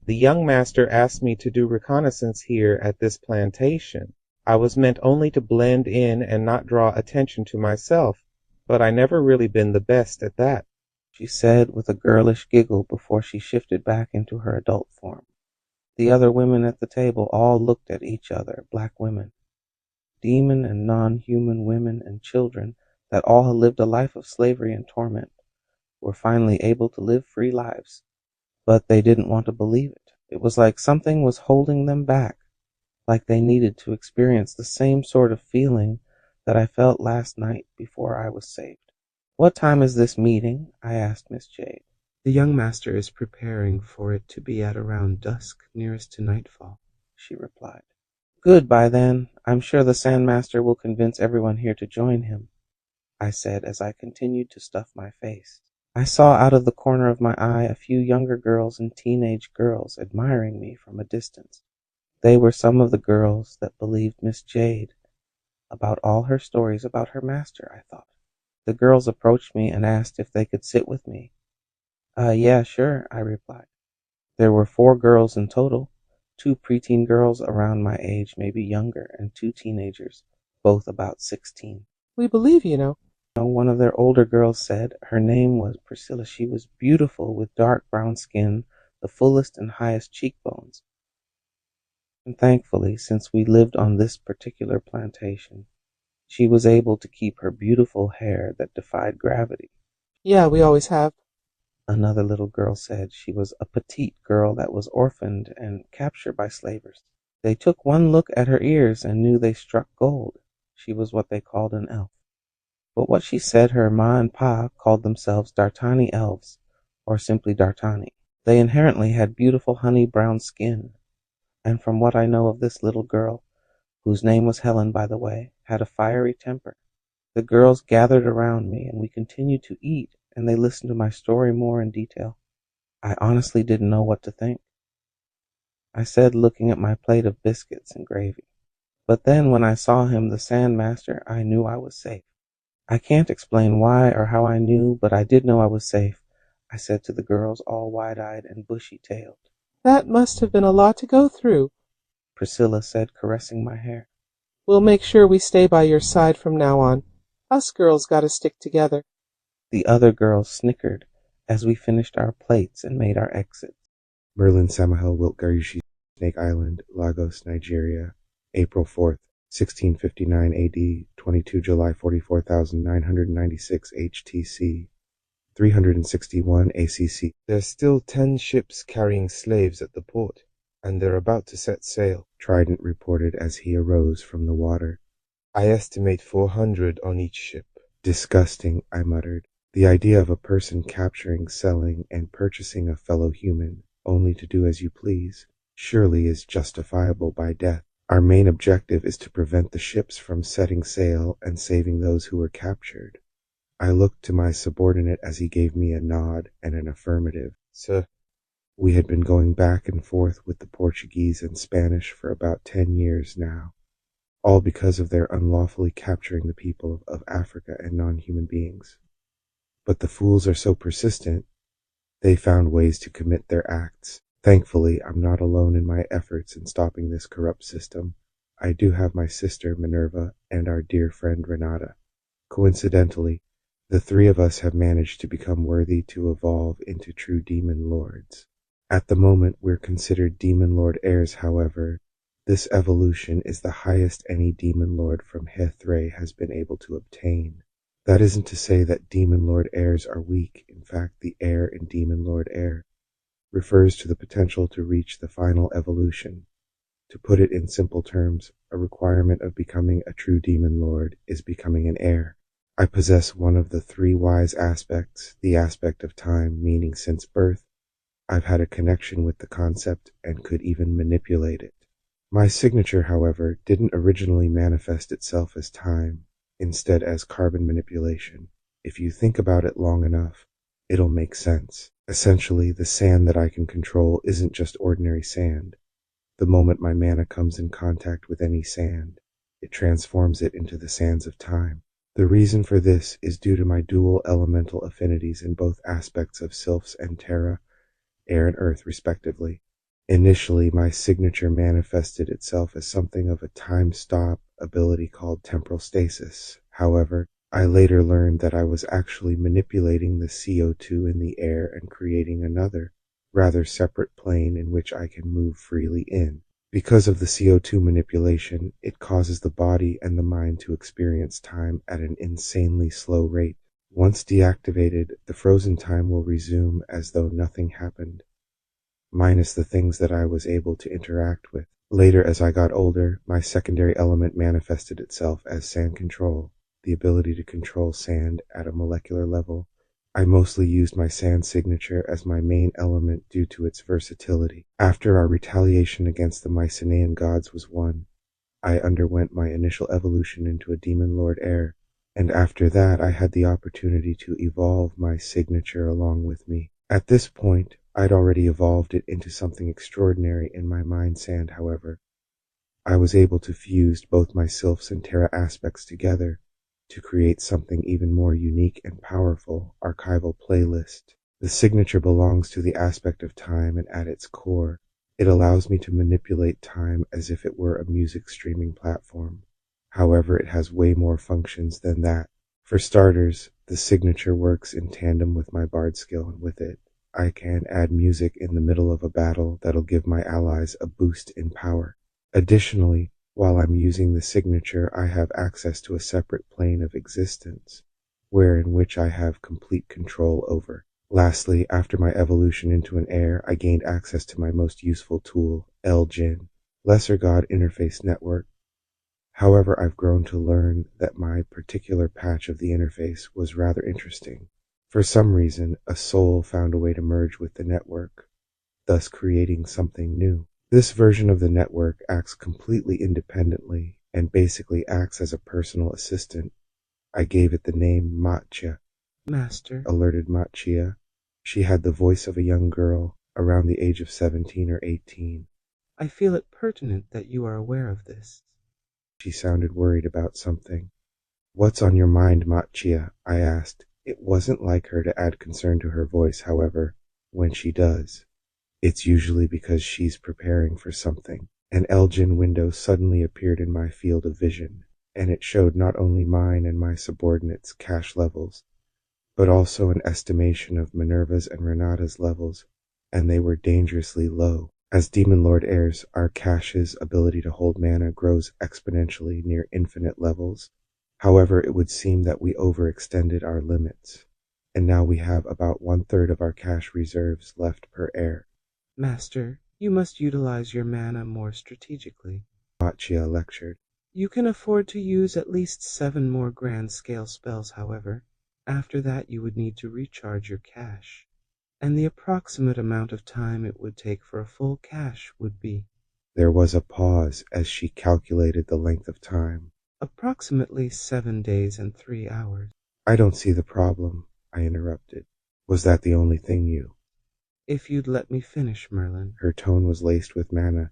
The young master asked me to do reconnaissance here at this plantation. I was meant only to blend in and not draw attention to myself, but I never really been the best at that, she said with a girlish giggle before she shifted back into her adult form. The other women at the table all looked at each other, black women, demon and non-human women and children that all had lived a life of slavery and torment, were finally able to live free lives. But they didn't want to believe it. It was like something was holding them back, like they needed to experience the same sort of feeling that I felt last night before I was saved. What time is this meeting? I asked Miss Jade. The young master is preparing for it to be at around dusk, nearest to nightfall, she replied. Good, by then. I'm sure the Sandmaster will convince everyone here to join him, I said as I continued to stuff my face. I saw out of the corner of my eye a few younger girls and teenage girls admiring me from a distance. They were some of the girls that believed Miss Jade About all her stories about her master, I thought. The girls approached me and asked if they could sit with me. Yeah, sure, I replied. There were 4 girls in total, 2 preteen girls around my age, maybe younger, and 2 teenagers, both about 16. We believe you know. One of their older girls said. Her name was Priscilla. She was beautiful with dark brown skin, the fullest and highest cheekbones. And thankfully, since we lived on this particular plantation, she was able to keep her beautiful hair that defied gravity. Yeah, we always have. Another little girl said. She was a petite girl that was orphaned and captured by slavers. They took one look at her ears and knew they struck gold. She was what they called an elf. But what she said, her ma and pa called themselves Dartani elves, or simply Dartani. They inherently had beautiful honey-brown skin, and from what I know of this little girl, whose name was Helen, by the way, had a fiery temper. The girls gathered around me, and we continued to eat, and they listened to my story more in detail. I honestly didn't know what to think. I said, looking at my plate of biscuits and gravy. But then when I saw him, the Sandmaster, I knew I was safe. I can't explain why or how I knew, but I did know I was safe, I said to the girls, all wide-eyed and bushy-tailed. That must have been a lot to go through, Priscilla said, caressing my hair. We'll make sure we stay by your side from now on. Us girls gotta stick together. The other girls snickered as we finished our plates and made our exit. Merlin Samahel Wiltgarushi, Snake Island, Lagos, Nigeria, April 4th, 1659 AD, 22 July 44,996 HTC, 361 ACC. There's still 10 ships carrying slaves at the port, and they're about to set sail, Trident reported as he arose from the water. I estimate 400 on each ship. Disgusting, I muttered. The idea of a person capturing, selling, and purchasing a fellow human, only to do as you please, surely is justifiable by death. Our main objective is to prevent the ships from setting sail and saving those who were captured. I looked to my subordinate as he gave me a nod and an affirmative. Sir. We had been going back and forth with the Portuguese and Spanish for about 10 years now, all because of their unlawfully capturing the people of Africa and non-human beings. But the fools are so persistent, they found ways to commit their acts. Thankfully, I'm not alone in my efforts in stopping this corrupt system. I do have my sister, Minerva, and our dear friend, Renata. Coincidentally, the 3 of us have managed to become worthy to evolve into true demon lords. At the moment, we're considered demon lord heirs, however. This evolution is the highest any demon lord from Hethray has been able to obtain. That isn't to say that demon lord heirs are weak. In fact, the heir in demon lord heir refers to the potential to reach the final evolution. To put it in simple terms, a requirement of becoming a true demon lord is becoming an heir. I possess one of the 3 wise aspects, the aspect of time, meaning since birth, I've had a connection with the concept and could even manipulate it. My signature, however, didn't originally manifest itself as time, instead as carbon manipulation. If you think about it long enough, it'll make sense. Essentially, the sand that I can control isn't just ordinary sand. The moment my mana comes in contact with any sand, it transforms it into the sands of time. The reason for this is due to my dual elemental affinities in both aspects of Sylphs and Terra, air and earth respectively. Initially, my signature manifested itself as something of a time-stop ability called temporal stasis. However, I later learned that I was actually manipulating the CO2 in the air and creating another, rather separate plane in which I can move freely in. Because of the CO2 manipulation, it causes the body and the mind to experience time at an insanely slow rate. Once deactivated, the frozen time will resume as though nothing happened, minus the things that I was able to interact with. Later, as I got older, my secondary element manifested itself as sand control, the ability to control sand at a molecular level. I mostly used my sand signature as my main element due to its versatility. After our retaliation against the Mycenaean gods was won, I underwent my initial evolution into a demon lord heir, and after that I had the opportunity to evolve my signature along with me. At this point, I'd already evolved it into something extraordinary in my mind sand, however. I was able to fuse both my Sylphs and Terra aspects together to create something even more unique and powerful, archival playlist. The signature belongs to the aspect of time, and at its core, it allows me to manipulate time as if it were a music streaming platform. However, it has way more functions than that. For starters, the signature works in tandem with my bard skill, and with it, I can add music in the middle of a battle that'll give my allies a boost in power. Additionally, while I'm using the signature, I have access to a separate plane of existence, in which I have complete control over. Lastly, after my evolution into an heir, I gained access to my most useful tool, El-Jin, Lesser God Interface Network. However, I've grown to learn that my particular patch of the interface was rather interesting. For some reason, a soul found a way to merge with the network, thus creating something new. This version of the network acts completely independently and basically acts as a personal assistant. I gave it the name Matcha. Master, Alerted Matchia. She had the voice of a young girl, around the age of 17 or 18. I feel it pertinent that you are aware of this. She sounded worried about something. What's on your mind, Matchia? I asked. It wasn't like her to add concern to her voice, however. When she does, it's usually because she's preparing for something. An El-Jin window suddenly appeared in my field of vision, and it showed not only mine and my subordinates' cash levels, but also an estimation of Minerva's and Renata's levels, and they were dangerously low. As Demon Lord heirs, our cache's ability to hold mana grows exponentially near infinite levels. However, it would seem that we overextended our limits, and now we have about 1/3 of our cache reserves left per heir. Master, you must utilize your mana more strategically. Matchia lectured. You can afford to use at least 7 more grand scale spells, however. After that you would need to recharge your cache, and the approximate amount of time it would take for a full cache would be... There was a pause as she calculated the length of time. approximately 7 days and 3 hours. I don't see the problem, I interrupted. Was that the only thing you... If you'd let me finish, Merlin. Her tone was laced with mana,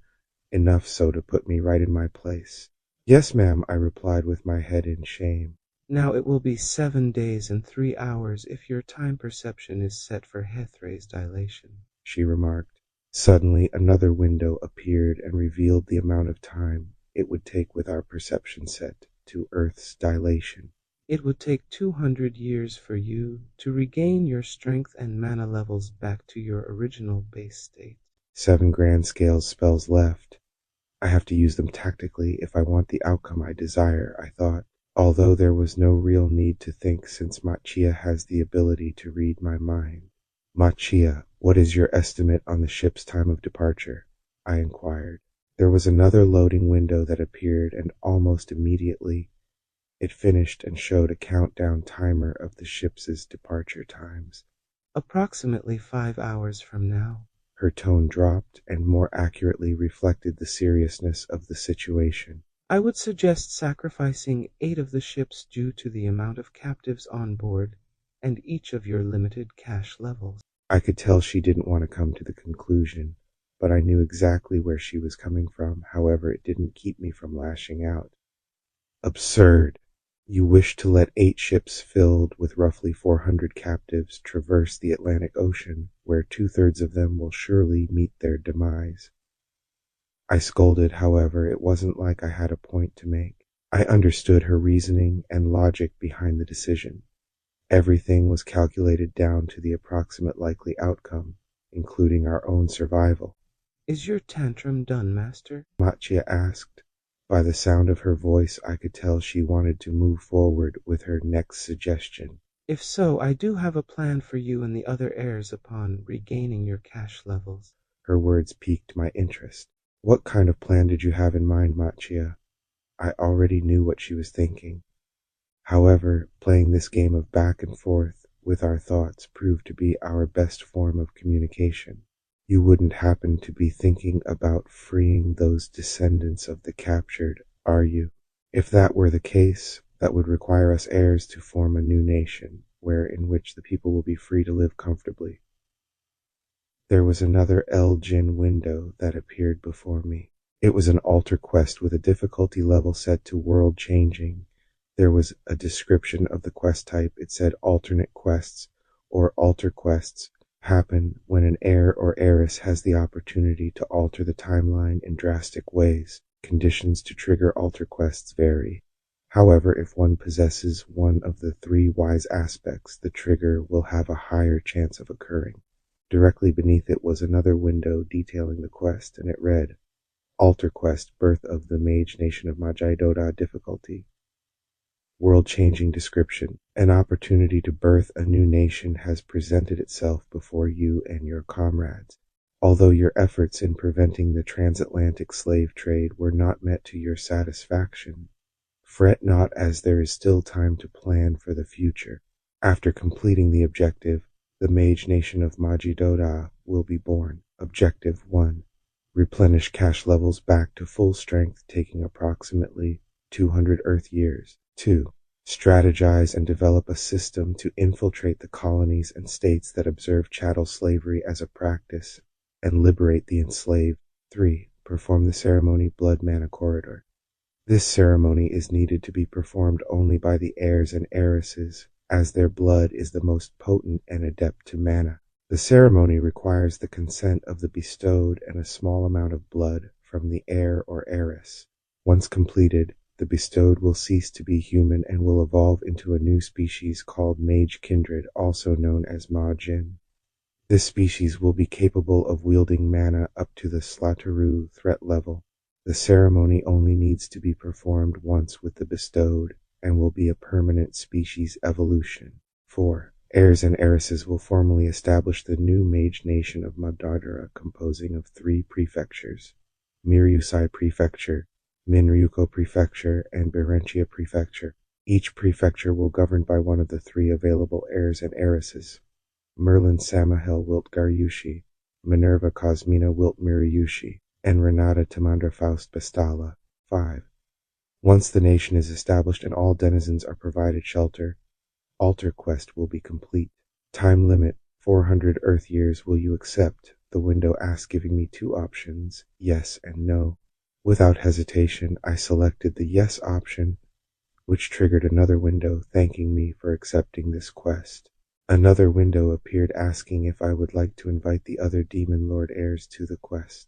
enough so to put me right in my place. Yes, ma'am, I replied with my head in shame. Now it will be 7 days and 3 hours if your time perception is set for Hethre's dilation, she remarked. Suddenly another window appeared and revealed the amount of time it would take with our perception set to Earth's dilation. It would take 200 years for you to regain your strength and mana levels back to your original base state. 7 grand scale spells left. I have to use them tactically if I want the outcome I desire, I thought. Although there was no real need to think since Matchia has the ability to read my mind. Matchia, what is your estimate on the ship's time of departure? I inquired. There was another loading window that appeared, and almost immediately it finished and showed a countdown timer of the ship's departure times. Approximately 5 hours from now. Her tone dropped and more accurately reflected the seriousness of the situation. I would suggest sacrificing 8 of the ships due to the amount of captives on board and each of your limited cache levels. I could tell she didn't want to come to the conclusion, but I knew exactly where she was coming from. However, it didn't keep me from lashing out. Absurd! You wish to let 8 ships filled with roughly 400 captives traverse the Atlantic Ocean, where 2/3 of them will surely meet their demise. I scolded, however, it wasn't like I had a point to make. I understood her reasoning and logic behind the decision. Everything was calculated down to the approximate likely outcome, including our own survival. Is your tantrum done, Master? Matchia asked. By the sound of her voice, I could tell she wanted to move forward with her next suggestion. If so, I do have a plan for you and the other heirs upon regaining your cache levels. Her words piqued my interest. What kind of plan did you have in mind, Matchia? I already knew what she was thinking. However, playing this game of back and forth with our thoughts proved to be our best form of communication. You wouldn't happen to be thinking about freeing those descendants of the captured, are you? If that were the case, that would require us heirs to form a new nation, in which the people will be free to live comfortably. There was another El-Jin window that appeared before me. It was an altar quest with a difficulty level set to world changing. There was a description of the quest type. It said alternate quests or altar quests happen when an heir or heiress has the opportunity to alter the timeline in drastic ways. Conditions to trigger altar quests vary. However, if one possesses one of the three wise aspects, the trigger will have a higher chance of occurring. Directly beneath it was another window detailing the quest, and it read, Altar Quest, Birth of the Mage Nation of Majaidoda difficulty. World-changing description. An opportunity to birth a new nation has presented itself before you and your comrades. Although your efforts in preventing the transatlantic slave trade were not met to your satisfaction, fret not, as there is still time to plan for the future. After completing the objective, the Mage Nation of Majaidoda will be born. Objective 1. Replenish cash levels back to full strength, taking approximately 200 Earth years. 2. Strategize and develop a system to infiltrate the colonies and states that observe chattel slavery as a practice and liberate the enslaved. 3. Perform the ceremony Blood Mana Corridor. This ceremony is needed to be performed only by the heirs and heiresses, as their blood is the most potent and adept to mana. The ceremony requires the consent of the bestowed and a small amount of blood from the heir or heiress. Once completed, the bestowed will cease to be human and will evolve into a new species called Mage Kindred, also known as Majin. This species will be capable of wielding mana up to the Slatteru threat level. The ceremony only needs to be performed once with the bestowed and will be a permanent species evolution. 4. Heirs and heiresses will formally establish the new Mage Nation of Madara, composing of 3 prefectures: Miryusai Prefecture, Minryuko Prefecture, and Berentia Prefecture. Each prefecture will govern by one of the 3 available heirs and heiresses: Merlin Samahel Wilt Garyushi, Minerva Cosmina Wilt Miryushi, and Renata Timandra Faust Bestala. 5. Once the nation is established and all denizens are provided shelter, Altar Quest will be complete. Time limit, 400 Earth years. Will you accept? The window asked, giving me 2 options, yes and no. Without hesitation, I selected the yes option, which triggered another window thanking me for accepting this quest. Another window appeared asking if I would like to invite the other Demon Lord heirs to the quest.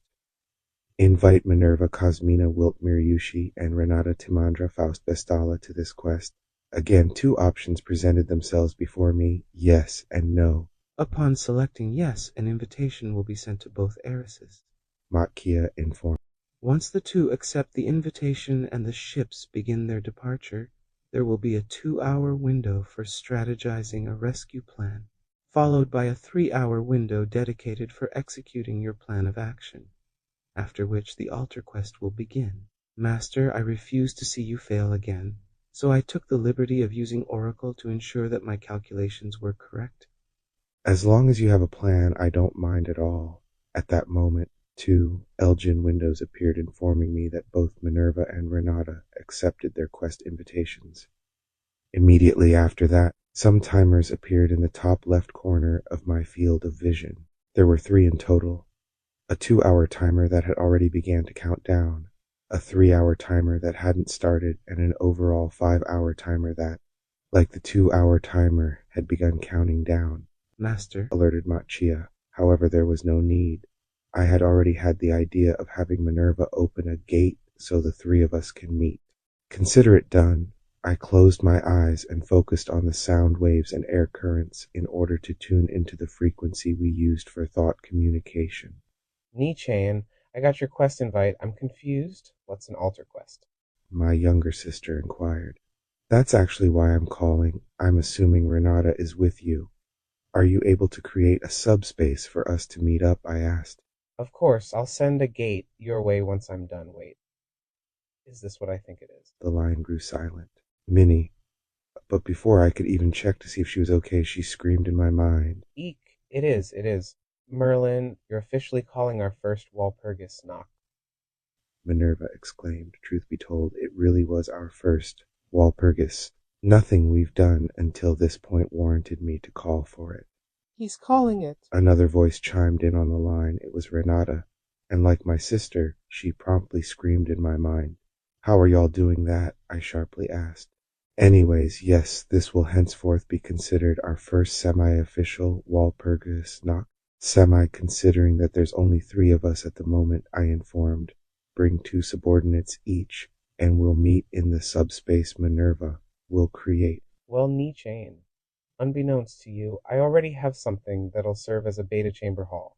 Invite Minerva Cosmina Wilt Miryushi and Renata Timandra Faust Bestala to this quest. Again, 2 options presented themselves before me, yes and no. Upon selecting yes, an invitation will be sent to both heiresses, Matkia informed. Once the 2 accept the invitation and the ships begin their departure, there will be a 2-hour window for strategizing a rescue plan, followed by a 3-hour window dedicated for executing your plan of action, after which the altar quest will begin. Master, I refuse to see you fail again, so I took the liberty of using Oracle to ensure that my calculations were correct. As long as you have a plan, I don't mind at all. At that moment, 2 Elgin windows appeared informing me that both Minerva and Renata accepted their quest invitations. Immediately after that, some timers appeared in the top left corner of my field of vision. There were 3 in total. A 2-hour timer that had already began to count down, a 3-hour timer that hadn't started, and an overall 5-hour timer that, like the 2-hour timer, had begun counting down. Master, Alerted Matchia. However, there was no need. I had already had the idea of having Minerva open a gate so the 3 of us can meet. Consider it done. I closed my eyes and focused on the sound waves and air currents in order to tune into the frequency we used for thought communication. Nichain, I got your quest invite. I'm confused. What's an altar quest? My younger sister inquired. That's actually why I'm calling. I'm assuming Renata is with you. Are you able to create a subspace for us to meet up? I asked. Of course, I'll send a gate your way once I'm done. Wait. Is this what I think it is? The line grew silent. Minnie. But before I could even check to see if she was okay, she screamed in my mind. Eek! It is. Merlin, you're officially calling our first Walpurgis knock. Minerva exclaimed. Truth be told, it really was our first Walpurgis. Nothing we've done until this point warranted me to call for it. He's calling it. Another voice chimed in on the line. It was Renata. And like my sister, she promptly screamed in my mind. How are y'all doing that? I sharply asked. Anyways, yes, this will henceforth be considered our first semi-official Walpurgis knock. Considering that there's only 3 of us at the moment, I informed. Bring 2 subordinates each, and we'll meet in the subspace Minerva will create. Well, Chain, unbeknownst to you, I already have something that'll serve as a beta chamber hall.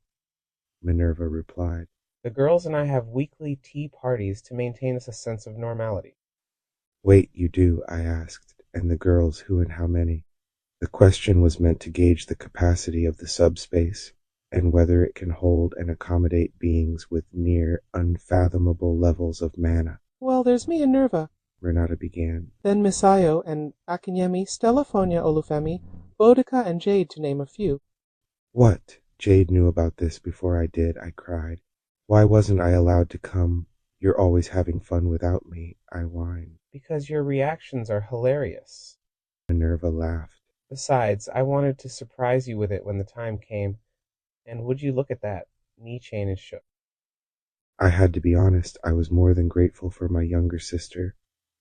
Minerva replied. The girls and I have weekly tea parties to maintain us a sense of normality. Wait, you do? I asked. And the girls, who and how many? The question was meant to gauge the capacity of the subspace, and whether it can hold and accommodate beings with near unfathomable levels of mana. Well, there's me and Nerva. Renata began. Then Miss Io and Akinyemi, Stellafonia Olufemi, Boudica and Jade, to name a few. What? Jade knew about this before I did, I cried. Why wasn't I allowed to come? You're always having fun without me, I whined. Because your reactions are hilarious. Minerva laughed. Besides, I wanted to surprise you with it when the time came, and would you look at that, Chain is shook. I had to be honest, I was more than grateful for my younger sister.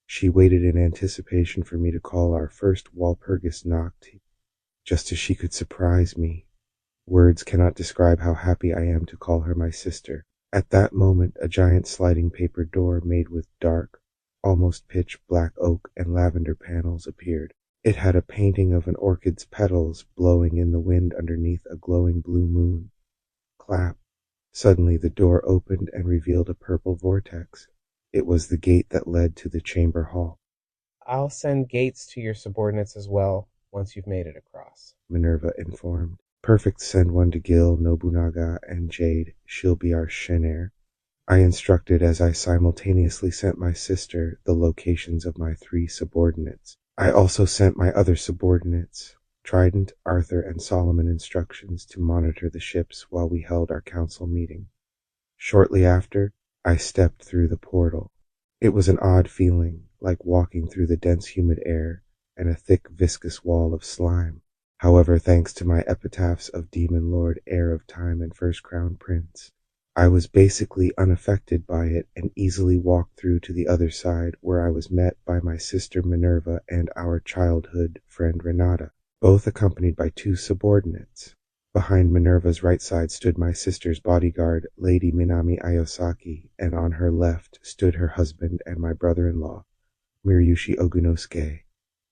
She waited in anticipation for me to call our first Walpurgis Nacht, just as she could surprise me. Words cannot describe how happy I am to call her my sister. At that moment, a giant sliding paper door made with dark, almost pitch black oak and lavender panels appeared. It had a painting of an orchid's petals blowing in the wind underneath a glowing blue moon. Clap. Suddenly the door opened and revealed a purple vortex. It was the gate that led to the chamber hall. I'll send gates to your subordinates as well, once you've made it across, Minerva informed. Perfect, send one to Gil, Nobunaga, and Jade. She'll be our Shin'er. I instructed as I simultaneously sent my sister the locations of my 3 subordinates. I also sent my other subordinates, Trident, Arthur, and Solomon, instructions to monitor the ships while we held our council meeting. Shortly after, I stepped through the portal. It was an odd feeling, like walking through the dense humid air and a thick viscous wall of slime. However, thanks to my epitaphs of Demon Lord, Heir of Time, and First Crown Prince, I was basically unaffected by it and easily walked through to the other side, where I was met by my sister Minerva and our childhood friend Renata, both accompanied by 2 subordinates. Behind Minerva's right side stood my sister's bodyguard, Lady Minami Ayosaki, and on her left stood her husband and my brother-in-law, Miryushi Ogunosuke.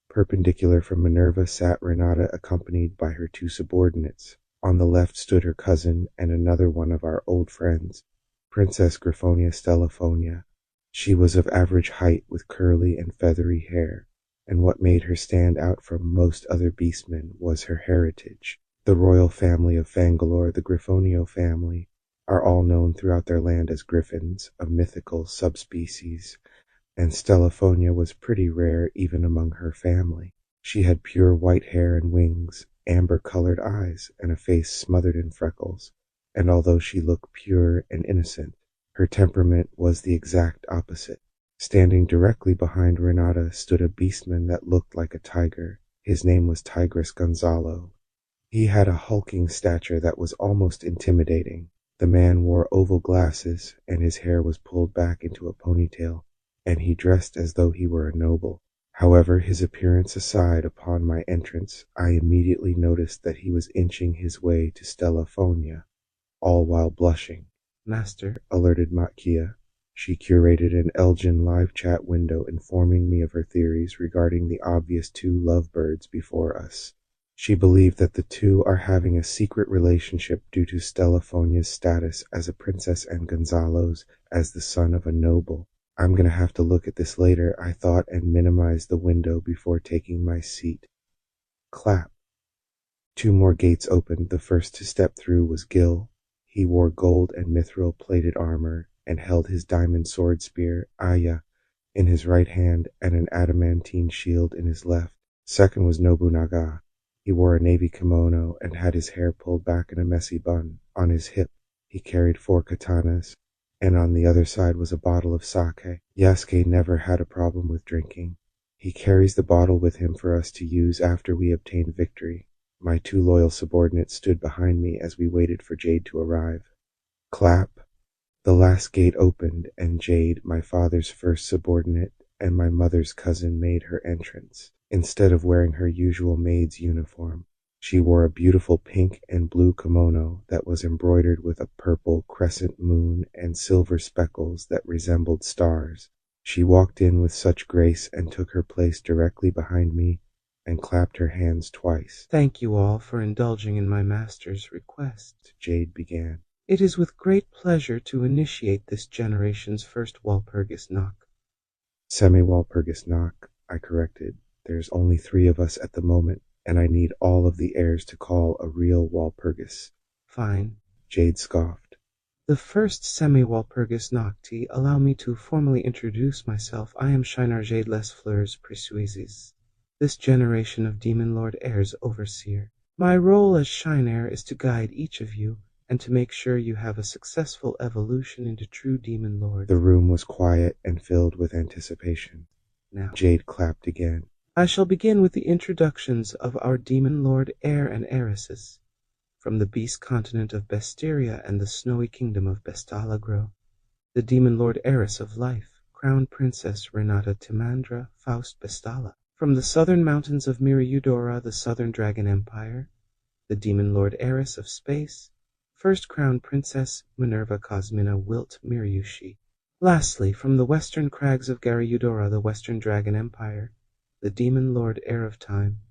Perpendicular from Minerva sat Renata, accompanied by her 2 subordinates. On the left stood her cousin and another one of our old friends, Princess Griffonia Stellafonia. She was of average height with curly and feathery hair, and what made her stand out from most other beastmen was her heritage. The royal family of Fangalore, the Griffonio family, are all known throughout their land as griffins, a mythical subspecies, and Stellafonia was pretty rare even among her family. She had pure white hair and wings, amber-colored eyes, and a face smothered in freckles, and although she looked pure and innocent, her temperament was the exact opposite. Standing directly behind Renata stood a beastman that looked like a tiger. His name was Tigris Gonzalo. He had a hulking stature that was almost intimidating. The man wore oval glasses, and his hair was pulled back into a ponytail, and he dressed as though he were a noble. However, his appearance aside, upon my entrance, I immediately noticed that he was inching his way to Stellafonia, all while blushing. Master, alerted Matkia. She curated an Elgin live chat window informing me of her theories regarding the obvious 2 lovebirds before us. She believed that the 2 are having a secret relationship due to Stellafonia's status as a princess and Gonzalo's as the son of a noble. I'm gonna have to look at this later, I thought, and minimized the window before taking my seat. Clap. 2 more gates opened. The first to step through was Gil. He wore gold and mithril-plated armor and held his diamond sword spear, Aya, in his right hand and an adamantine shield in his left. Second was Nobunaga. He wore a navy kimono and had his hair pulled back in a messy bun. On his hip, he carried 4 katanas, and on the other side was a bottle of sake. Yasuke never had a problem with drinking. He carries the bottle with him for us to use after we obtain victory. My 2 loyal subordinates stood behind me as we waited for Jade to arrive. Clap. The last gate opened, and Jade, my father's first subordinate and my mother's cousin, made her entrance. Instead of wearing her usual maid's uniform, she wore a beautiful pink and blue kimono that was embroidered with a purple crescent moon and silver speckles that resembled stars. She walked in with such grace and took her place directly behind me and clapped her hands twice. "Thank you all for indulging in my master's request," Jade began. "It is with great pleasure to initiate this generation's first Walpurgis knock." Semi-Walpurgis knock, I corrected. There's only 3 of us at the moment, and I need all of the heirs to call a real Walpurgis. "Fine." Jade scoffed. "The first semi-Walpurgis nocti, allow me to formally introduce myself. I am Shinar Jade Les Fleurs Persuises, this generation of Demon Lord heirs' overseer. My role as Shinar is to guide each of you and to make sure you have a successful evolution into true Demon Lords." The room was quiet and filled with anticipation. Now, Jade clapped again. I shall begin with the introductions of our Demon Lord heir and heiresses. From the beast continent of Bestiria and the snowy kingdom of Bestalagro, the Demon Lord heiress of life, Crown Princess Renata Timandra Faust Bestala. From the southern mountains of Miriudora, the southern dragon empire, the Demon Lord heiress of space, First Crown Princess Minerva Cosmina Wilt Miriushi. Lastly, from the western crags of Gariudora, the western dragon empire, the Demon Lord heir of time,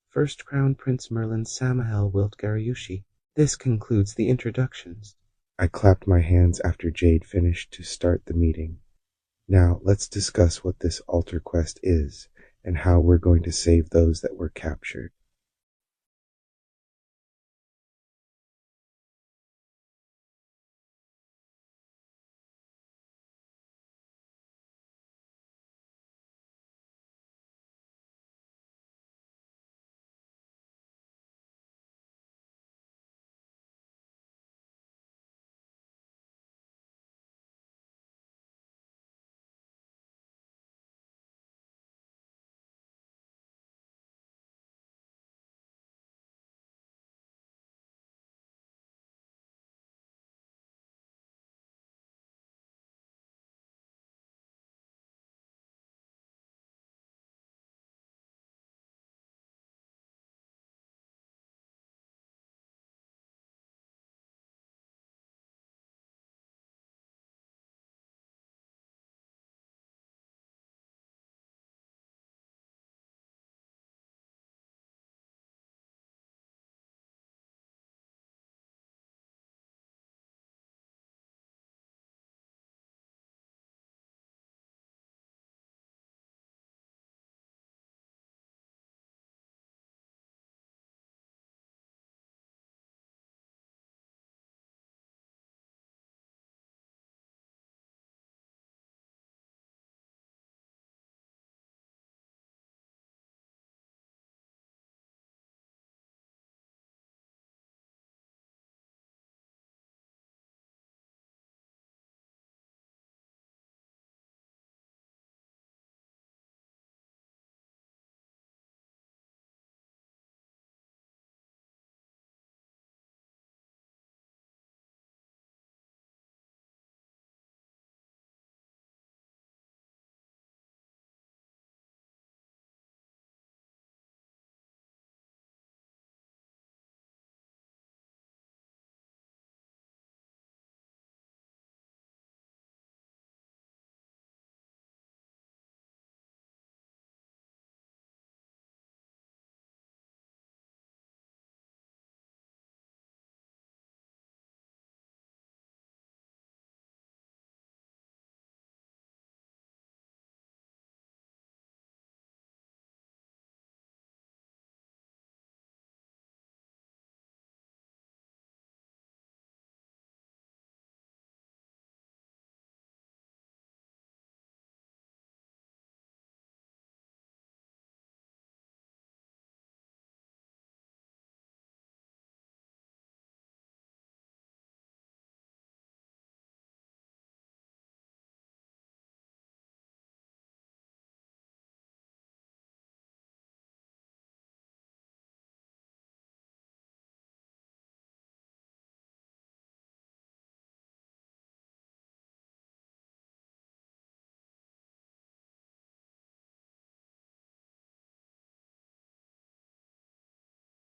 First Crown Prince Merlin Samahel Wilt Gariushi. This concludes the introductions. I clapped my hands after Jade finished to start the meeting. Now let's discuss what this altar quest is and how we're going to save those that were captured.